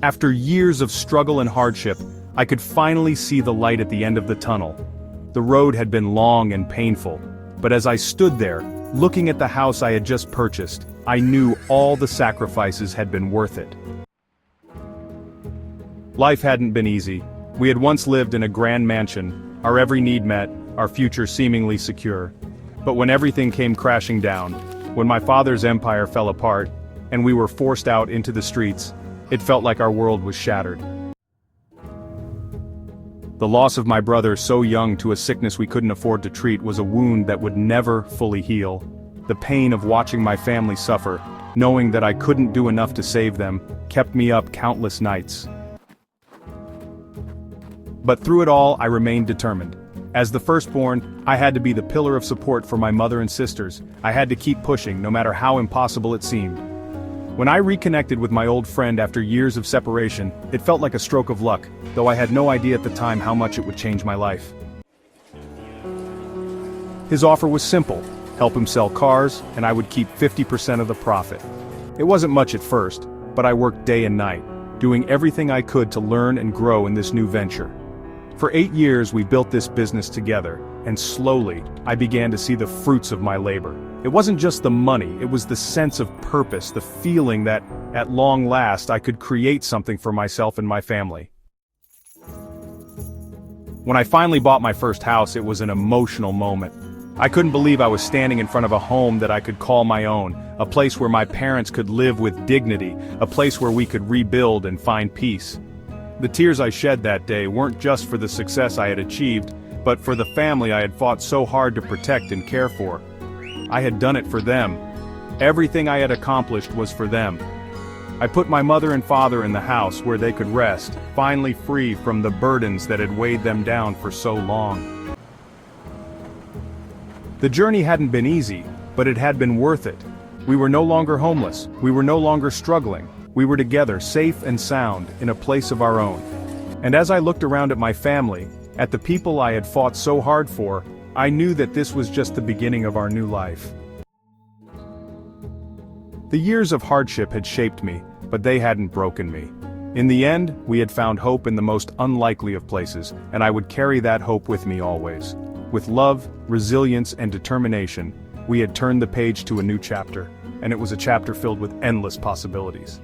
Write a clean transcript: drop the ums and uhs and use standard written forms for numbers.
After years of struggle and hardship, I could finally see the light at the end of the tunnel. The road had been long and painful, but as I stood there, looking at the house I had just purchased, I knew all the sacrifices had been worth it. Life hadn't been easy. We had once lived in a grand mansion, our every need met, our future seemingly secure. But when everything came crashing down, when my father's empire fell apart, and we were forced out into the streets, it felt like our world was shattered. The loss of my brother so young to a sickness we couldn't afford to treat was a wound that would never fully heal. The pain of watching my family suffer, knowing that I couldn't do enough to save them, kept me up countless nights. But through it all, I remained determined. As the firstborn, I had to be the pillar of support for my mother and sisters. I had to keep pushing, no matter how impossible it seemed. When I reconnected with my old friend after years of separation, it felt like a stroke of luck, though I had no idea at the time how much it would change my life. His offer was simple: help him sell cars, and I would keep 50% of the profit. It wasn't much at first, but I worked day and night, doing everything I could to learn and grow in this new venture. For 8 years we built this business together, and slowly, I began to see the fruits of my labor. It wasn't just the money, it was the sense of purpose, the feeling that, at long last, I could create something for myself and my family. When I finally bought my first house, it was an emotional moment. I couldn't believe I was standing in front of a home that I could call my own, a place where my parents could live with dignity, a place where we could rebuild and find peace. The tears I shed that day weren't just for the success I had achieved, but for the family I had fought so hard to protect and care for. I had done it for them. Everything I had accomplished was for them. I put my mother and father in the house where they could rest, finally free from the burdens that had weighed them down for so long. The journey hadn't been easy, but it had been worth it. We were no longer homeless, we were no longer struggling. We were together, safe and sound, in a place of our own. And as I looked around at my family, at the people I had fought so hard for, I knew that this was just the beginning of our new life. The years of hardship had shaped me, but they hadn't broken me. In the end, we had found hope in the most unlikely of places, and I would carry that hope with me always. With love, resilience, and determination, we had turned the page to a new chapter, and it was a chapter filled with endless possibilities.